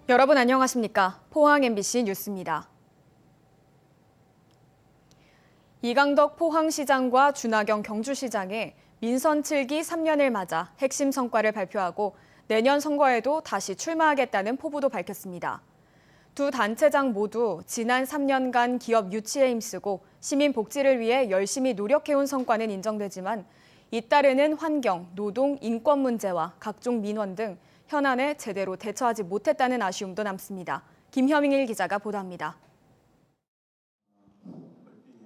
여러분 안녕하십니까? 포항 MBC 뉴스입니다. 이강덕 포항시장과 준하경 경주시장의 민선 7기 3년을 맞아 핵심 성과를 발표하고 내년 선거에도 다시 출마하겠다는 포부도 밝혔습니다. 두 단체장 모두 지난 3년간 기업 유치에 힘쓰고 시민 복지를 위해 열심히 노력해온 성과는 인정되지만 잇따르는 환경, 노동, 인권 문제와 각종 민원 등 현안에 제대로 대처하지 못했다는 아쉬움도 남습니다. 김현일 기자가 보도합니다.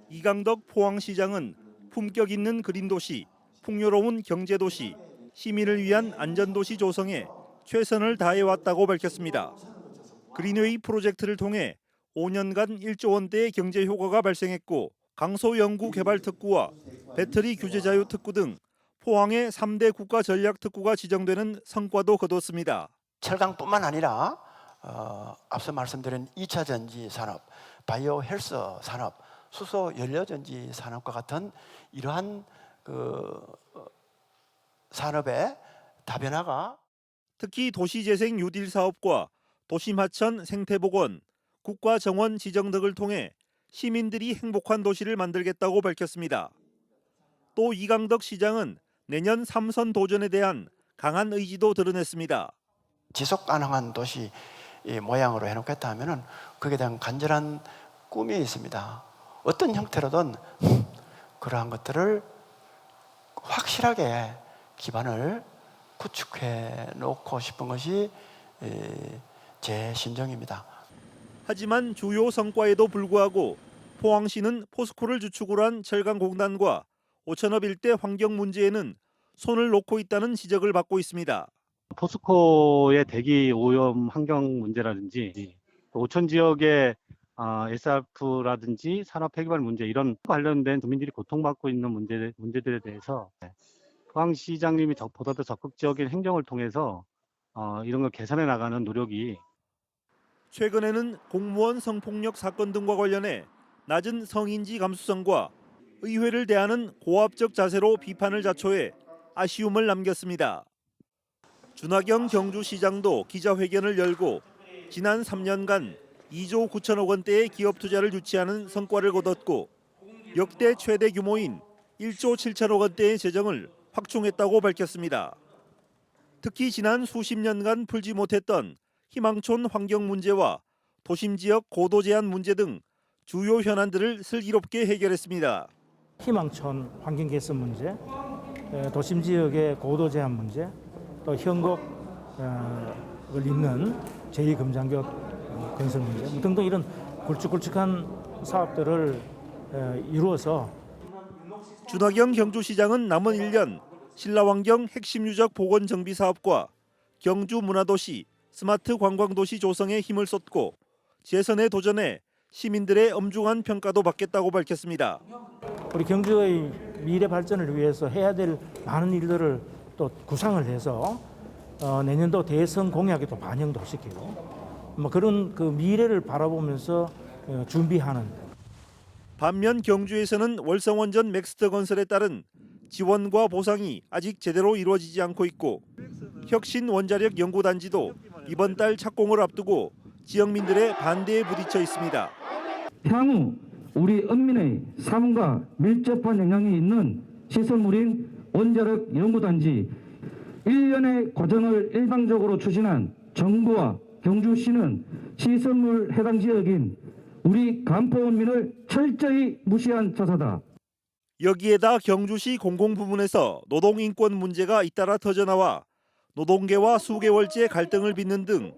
이강덕 포항시장은 품격 있는 그린도시, 풍요로운 경제도시, 시민을 위한 안전도시 조성에 최선을 다해왔다고 밝혔습니다. 그린웨이 프로젝트를 통해 5년간 1조 원대의 경제 효과가 발생했고 강소연구개발특구와 배터리 규제자유 특구 등 포항의 3대 국가 전략 특구가 지정되는 성과도 거뒀습니다. 철강뿐만 아니라 앞서 말씀드린 2차 전지 산업, 바이오 헬스 산업, 수소 연료 전지 산업과 같은 이러한 산업의 다변화가 특히 도시재생 뉴딜 사업과 도심하천 생태복원, 국가정원 지정 등을 통해 시민들이 행복한 도시를 만들겠다고 밝혔습니다. 또 이강덕 시장은 내년 3선 도전에 대한 강한 의지도 드러냈습니다. 지속 가능한 도시 모양으로 해놓겠다 하면은 거기에 대한 간절한 꿈이 있습니다. 어떤 형태로든 그러한 것들을 확실하게 기반을 구축해 놓고 싶은 것이 제 심정입니다. 하지만 주요 성과에도 불구하고 포항시는 포스코를 주축으로 한 철강공단과 오천업 일대 환경 문제에는 손을 놓고 있다는 지적을 받고 있습니다. 포스코의 대기 오염 환경 문제라든지 오천 지역의 SRF라든지 산업 폐기발 문제 이런 관련된 주민들이 고통받고 있는 문제들에 대해서 포항시장님이 보다 더 적극적인 행정을 통해서 이런 걸 개선해 나가는 노력이 최근에는 공무원 성폭력 사건 등과 관련해 낮은 성인지 감수성과 의회를 대하는 고압적 자세로 비판을 자초해 아쉬움을 남겼습니다. 준하경 경주시장도 기자회견을 열고 지난 3년간 2조 9천억 원대의 기업 투자를 유치하는 성과를 거뒀고 역대 최대 규모인 1조 7천억 원대의 재정을 확충했다고 밝혔습니다. 특히 지난 수십 년간 풀지 못했던 희망촌 환경 문제와 도심 지역 고도 제한 문제 등 주요 현안들을 슬기롭게 해결했습니다. 희망촌 환경 개선 문제, 도심 지역의 고도 제한 문제, 또 현곡을 잇는 제2금장교 건설 문제 등등 이런 굵직굵직한 사업들을 이루어서 준하경 경주시장은 남은 1년 신라환경 핵심 유적 복원 정비 사업과 경주 문화도시 스마트 관광도시 조성에 힘을 쏟고 재선에 도전해 시민들의 엄중한 평가도 받겠다고 밝혔습니다. 우리 경주의 미래 발전을 위해서 해야 될 많은 일들을 또 구상을 해서 내년도 대선 공약에도 반영도 시키고 그런 그 미래를 바라보면서 준비하는. 반면 경주에서는 월성원전 맥스터 건설에 따른 지원과 보상이 아직 제대로 이루어지지 않고 있고 혁신 원자력 연구단지도 이번 달 착공을 앞두고 지역민들의 반대에 부딪혀 있습니다. 향후 우리 인민의 삶과 밀접한 영향이 있는 시설물인 원자력 연구단지 1년의 과정을 일방적으로 추진한 정부와 경주시는 시설물 해당 지역인 우리 간포원민을 철저히 무시한 자사다. 여기에다 경주시 공공부문에서 노동인권 문제가 잇따라 터져나와 노동계와 수개월째 갈등을 빚는 등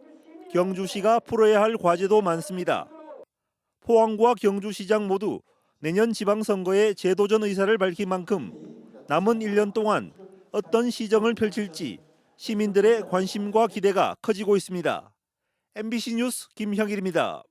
경주시가 풀어야 할 과제도 많습니다. 포항과 경주시장 모두 내년 지방선거에 재도전 의사를 밝힌 만큼 남은 1년 동안 어떤 시정을 펼칠지 시민들의 관심과 기대가 커지고 있습니다. MBC 뉴스 김형일입니다.